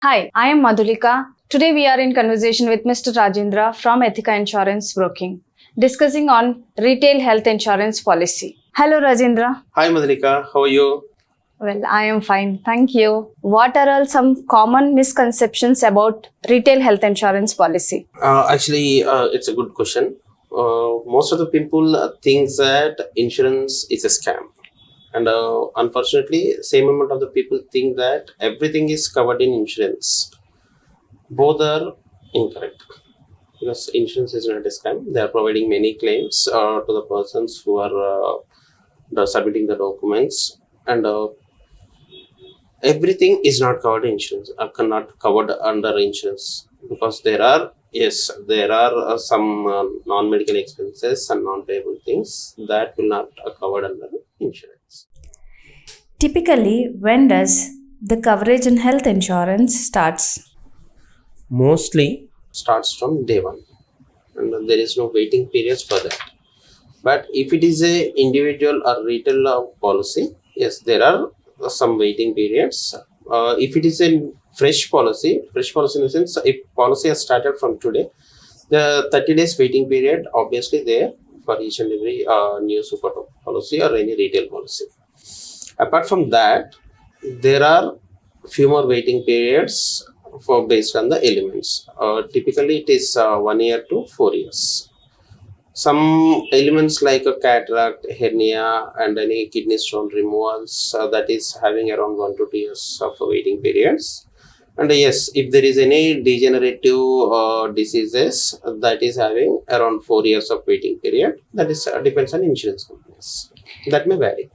Hi, I am Madhulika. Today we are in conversation with Mr. Rajendra from Ethika Insurance Broking, discussing on retail health insurance policy. Hello Rajendra. Hi Madhulika, how are you? Well, I am fine. Thank you. What are all some common misconceptions about retail health insurance policy? It's a good question. Most of the people think that insurance is a scam, and unfortunately, same amount of the people think that everything is covered in insurance. Both are incorrect because insurance is not a scam. They are providing many claims to the persons who are submitting the documents, and everything is not covered in insurance not covered under insurance because there are some non-medical expenses and non-payable things that will not covered under insurance. Typically, when does the coverage in health insurance starts? Mostly starts from day one, and there is no waiting periods for that. But if it is a individual or retail policy, yes, there are some waiting periods. If it is a fresh policy in the sense, if policy has started from today, the 30 days waiting period obviously there for each and every new super top policy or any retail policy. Apart from that, there are few more waiting periods for based on the elements. Typically, it is 1 year to 4 years. Some elements like a cataract, hernia, and any kidney stone removals that is having around 1 to 2 years of waiting periods. And yes, if there is any degenerative diseases that is having around 4 years of waiting period, that is depends on insurance companies. That may vary.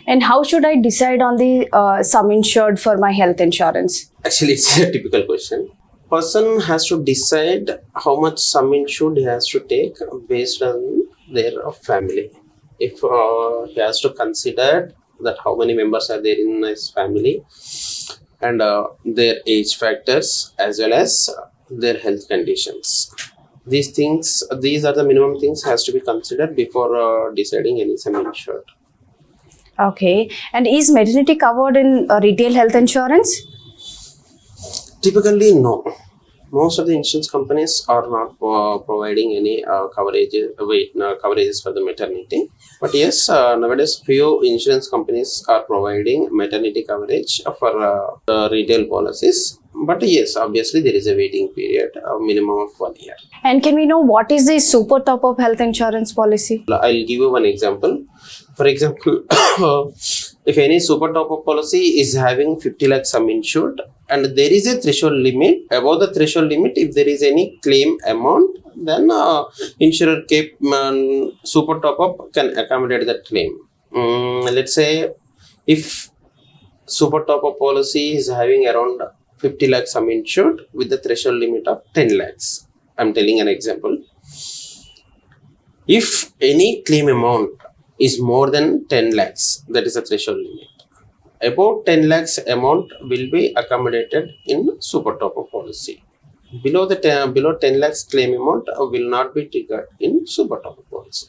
And how should I decide on the sum insured for my health insurance? Actually, it's a typical question. Person has to decide how much sum insured he has to take based on their family. If he has to consider that how many members are there in his family and their age factors as well as their health conditions. These are the minimum things has to be considered before deciding any sum insured. Okay. And is maternity covered in retail health insurance? Typically, no. Most of the insurance companies are not providing any coverages for the maternity. But yes, nowadays few insurance companies are providing maternity coverage for the retail policies. But yes, obviously there is a waiting period, a minimum of 1 year. And can we know what is the super top up health insurance policy? I'll give you one example. For example, if any super top up policy is having 50 lakh sum insured and there is a threshold limit, above the threshold limit, if there is any claim amount, then insurer super top up can accommodate that claim. Let's say if super top up policy is having around 50 lakh sum insured with the threshold limit of 10 lakhs. I'm telling an example. If any claim amount is more than 10 lakhs, that is a threshold limit. About 10 lakhs amount will be accommodated in super top up policy. Below 10 lakhs claim amount will not be triggered in super top up policy.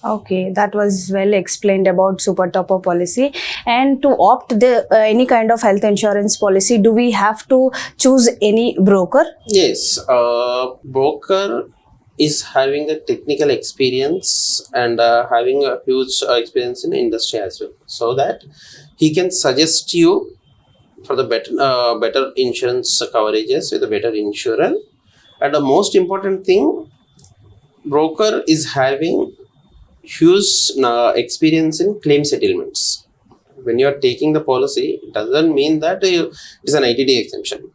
Okay, that was well explained about super top up policy. And to opt the any kind of health insurance policy, do we have to choose any broker? Yes, broker is having a technical experience and having a huge experience in industry as well, so that he can suggest you for the better insurance coverages with a better insurer. And the most important thing, broker is having huge experience in claim settlements. When you are taking the policy, it doesn't mean that it is an 90-day exemption.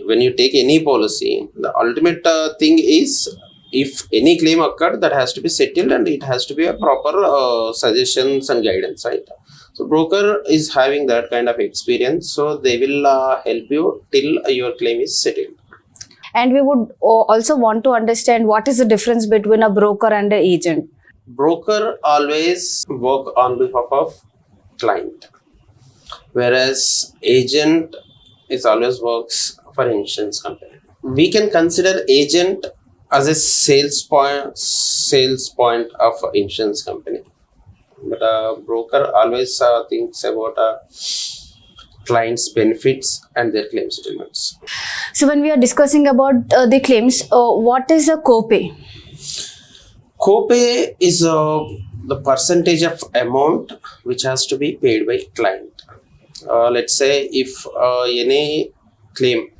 When you take any policy, the ultimate thing is if any claim occurred, that has to be settled and it has to be a proper suggestions and guidance, right? So broker is having that kind of experience, so they will help you till your claim is settled. And we would also want to understand what is the difference between a broker and an agent. Broker always work on behalf of client, whereas agent is always works for insurance company. We can consider agent as a sales point of insurance company, but a broker always thinks about clients' benefits and their claim settlements. So when we are discussing about the claims, what is a copay? Copay is the percentage of amount which has to be paid by client. Let's say if any claim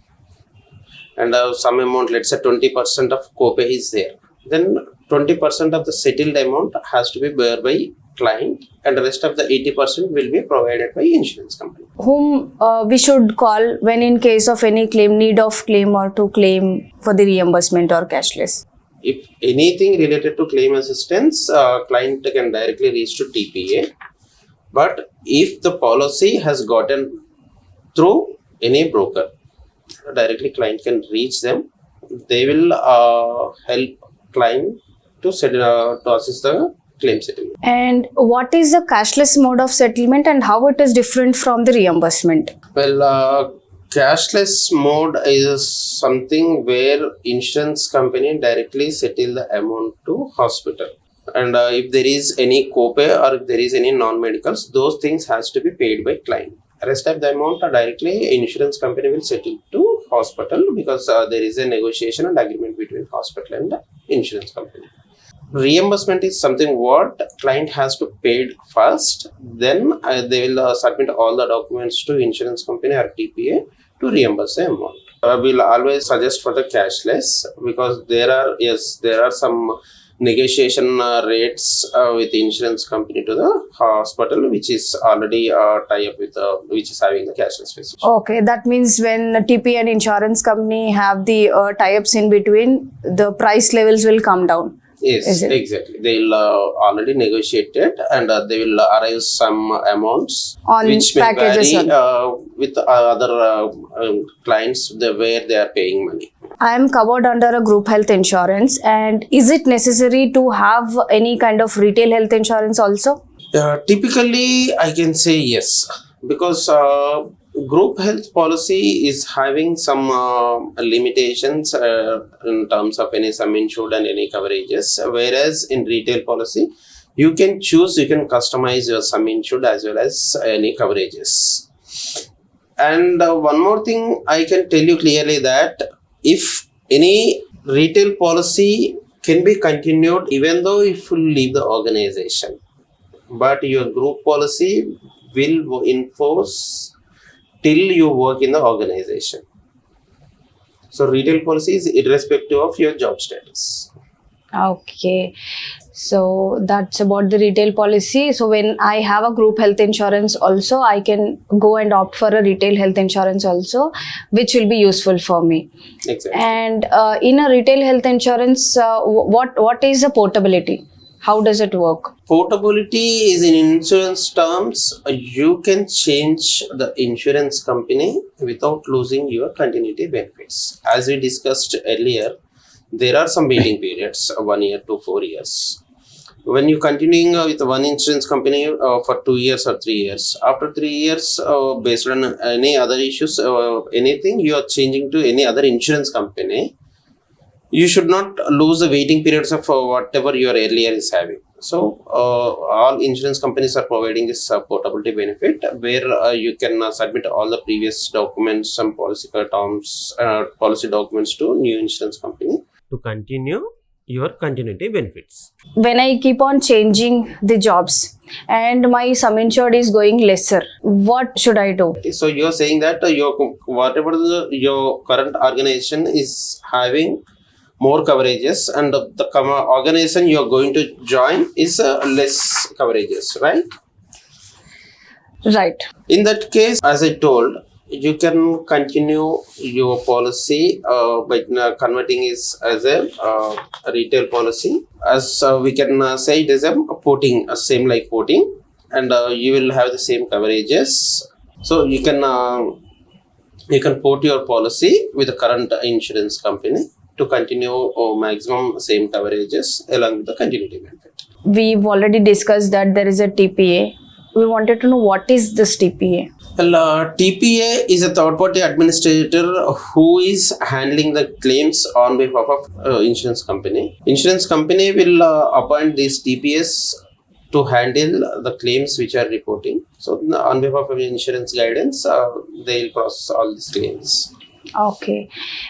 and some amount, let's say 20% of copay is there, then 20% of the settled amount has to be borne by client, and the rest of the 80% will be provided by insurance company. Whom we should call when in case of any claim, need of claim or to claim for the reimbursement or cashless? If anything related to claim assistance, client can directly reach to TPA. But if the policy has gotten through any broker, directly client can reach them. They will help client to assist the claim settlement. And what is the cashless mode of settlement and how it is different from the reimbursement? Well, cashless mode is something where insurance company directly settle the amount to hospital. And if there is any copay or if there is any non-medicals, those things has to be paid by client. Rest of the amount directly insurance company will settle to hospital because there is a negotiation and agreement between hospital and the insurance company. Reimbursement is something what client has to pay first, then they will submit all the documents to insurance company or TPA to reimburse the amount. We'll always suggest for the cashless because there are some negotiation rates with the insurance company to the hospital, which is already tie up with which is having the cashless facility. Okay, that means when TP and insurance company have the tie-ups in between, the price levels will come down. Yes, exactly. They will already negotiated and they will arrive some amounts On which may packages vary with other clients where they are paying money. I am covered under a group health insurance, and is it necessary to have any kind of retail health insurance also? Typically, I can say yes, because group health policy is having some limitations in terms of any sum insured and any coverages, whereas in retail policy, you can choose, you can customize your sum insured as well as any coverages. And one more thing I can tell you clearly that if any retail policy can be continued even though if you leave the organization, but your group policy will enforce till you work in the organization. So retail policy is irrespective of your job status. Okay, so that's about the retail policy. So when I have a group health insurance also, I can go and opt for a retail health insurance also, which will be useful for me. Exactly. And in a retail health insurance, what is the portability? How does it work? Portability is in insurance terms, you can change the insurance company without losing your continuity benefits. As we discussed earlier, there are some waiting periods, 1 year to 4 years. When you continuing with one insurance company for 2 years or 3 years, after 3 years, based on any other issues, anything, you are changing to any other insurance company. You should not lose the waiting periods of whatever your earlier is having. So, all insurance companies are providing this portability benefit where you can submit all the previous documents, some policy terms, policy documents to new insurance company to continue your continuity benefits. When I keep on changing the jobs and my sum insured is going lesser, what should I do? So, you are saying that whatever your current organization is having more coverages and the organization you are going to join is less coverages, right? Right. In that case, as I told, you can continue your policy by converting it as a retail policy. As we can say it is a porting, same like porting, and you will have the same coverages. So you can port your policy with the current insurance company to continue maximum same coverages along with the continuity benefit. We've already discussed that there is a TPA. We wanted to know what is this TPA? Well, TPA is a third-party administrator who is handling the claims on behalf of insurance company. Insurance company will appoint these TPAs to handle the claims which are reporting. So on behalf of insurance guidance, they'll process all these claims. Okay.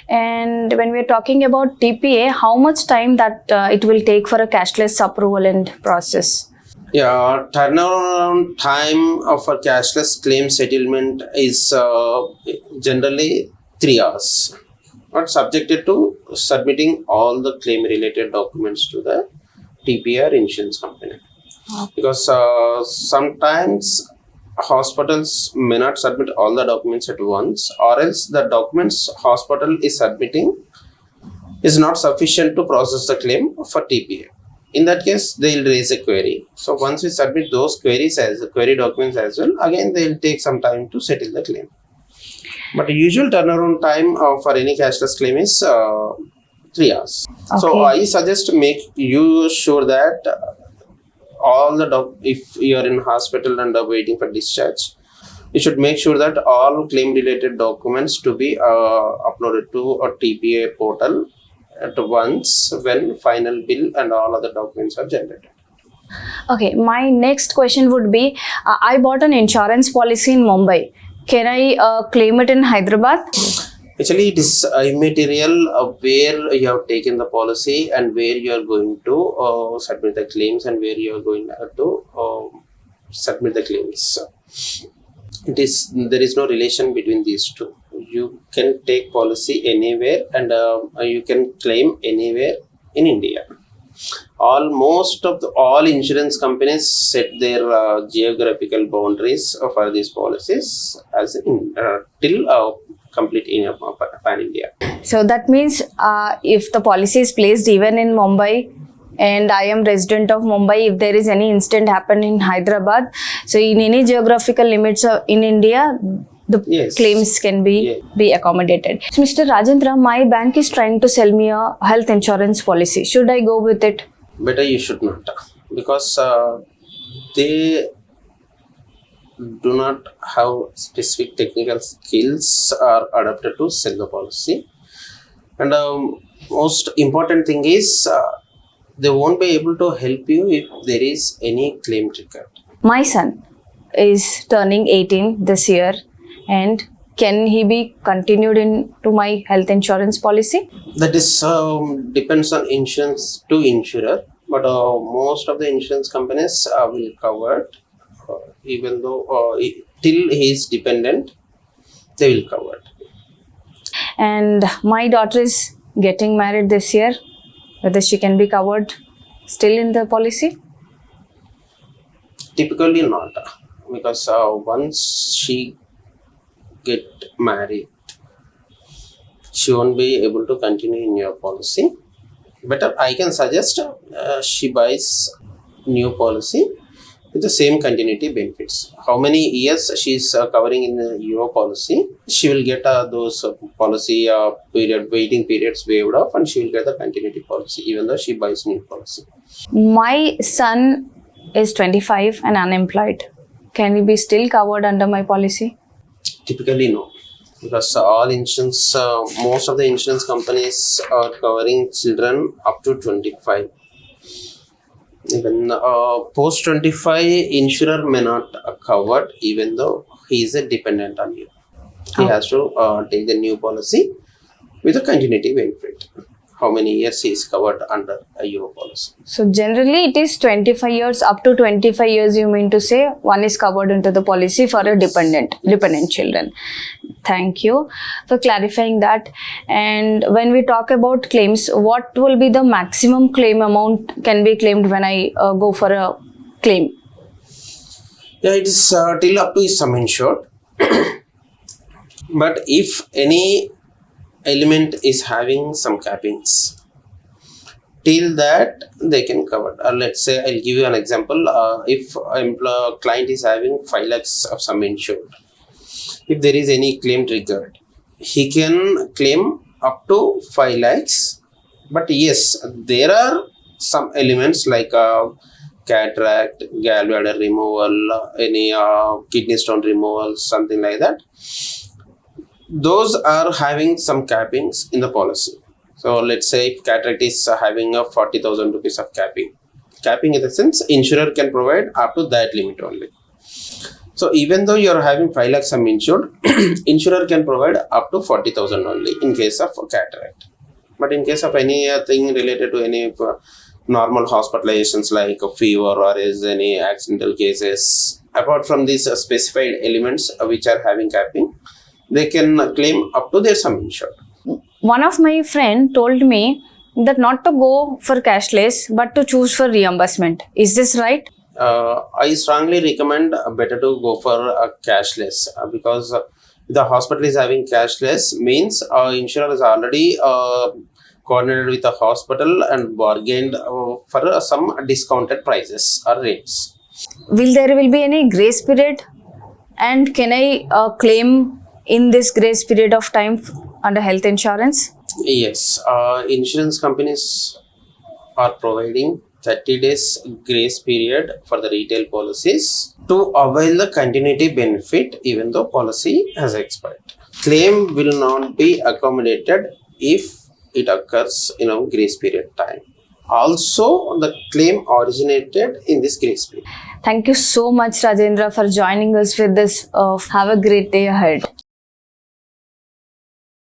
And when we're talking about TPA, how much time that it will take for a cashless approval and process? Yeah, turnaround time for cashless claim settlement is generally 3 hours, but subjected to submitting all the claim related documents to the TPA or insurance company. Because sometimes hospitals may not submit all the documents at once, or else the documents hospital is submitting is not sufficient to process the claim for TPA. In that case, they'll raise a query. So once we submit those queries as query documents as well, again they'll take some time to settle the claim. But the usual turnaround time for any cashless claim is 3 hours. So I suggest make you sure that all the if you are in hospital and are waiting for discharge, you should make sure that all claim related documents to be uploaded to a TPA portal at once when final bill and all other documents are generated. Okay, my next question would be, I bought an insurance policy in Mumbai. Can I claim it in Hyderabad? Actually, it is immaterial where you have taken the policy and where you are going to submit the claims and where you are going to submit the claims. There is no relation between these two. You can take policy anywhere and you can claim anywhere in India. Most of all insurance companies set their geographical boundaries for these policies as till complete in pan India. So that means if the policy is placed even in Mumbai and I am resident of Mumbai, if there is any incident happen in Hyderabad, so in any geographical limits in India, the claims can be accommodated. So Mr. Rajendra, my bank is trying to sell me a health insurance policy. Should I go with it? Better you should not, because they do not have specific technical skills or adapted to sell the policy. And most important thing is they won't be able to help you if there is any claim triggered. My son is turning 18 this year, and can he be continued into my health insurance policy? That is depends on insurance to insurer, but most of the insurance companies will cover it, even though till he is dependent, they will cover it. And my daughter is getting married this year, whether she can be covered still in the policy? Typically not, because once she get married, she won't be able to continue in your policy. Better I can suggest she buys new policy with the same continuity benefits. How many years she is covering in your policy, she will get those policy waiting periods waived off, and she will get the continuity policy even though she buys new policy. My son is 25 and unemployed. Can he be still covered under my policy? Typically no, because all insurance, most of the insurance companies are covering children up to 25. Even post 25, insurer may not cover even though he is a dependent on you. He has to take the new policy with a continuity benefit. How many years he is covered under your policy? So generally it is 25 years, up to 25 years you mean to say one is covered into the policy for a dependent children. Thank you for clarifying that. And when we talk about claims, what will be the maximum claim amount can be claimed when I go for a claim? Yeah, it is till up to sum insured. But if any element is having some cappings, till that they can cover. Let's say I'll give you an example. If a client is having 5 lakhs of sum insured, if there is any claim triggered, he can claim up to 5 lakhs. But yes, there are some elements like cataract, gallbladder removal, any kidney stone removal, something like that. Those are having some cappings in the policy. So let's say if cataract is having a 40,000 rupees of capping in the sense insurer can provide up to that limit only. So even though you are having 5 lakh sum insured, insurer can provide up to 40,000 only in case of cataract. But in case of anything related to any normal hospitalizations like a fever or is any accidental cases, apart from these specified elements which are having capping, they can claim up to their sum insured. One of my friend told me that not to go for cashless but to choose for reimbursement. Is this right? I strongly recommend better to go for a cashless because the hospital is having cashless means insurer is already coordinated with the hospital and bargained for some discounted prices or rates. Will there be any grace period? And can I claim in this grace period of time under health insurance? Yes, insurance companies are providing 30 days grace period for the retail policies to avail the continuity benefit even though policy has expired. Claim will not be accommodated if it occurs in a grace period time. Also, the claim originated in this grace period. Thank you so much, Rajendra, for joining us with this. Have a great day ahead.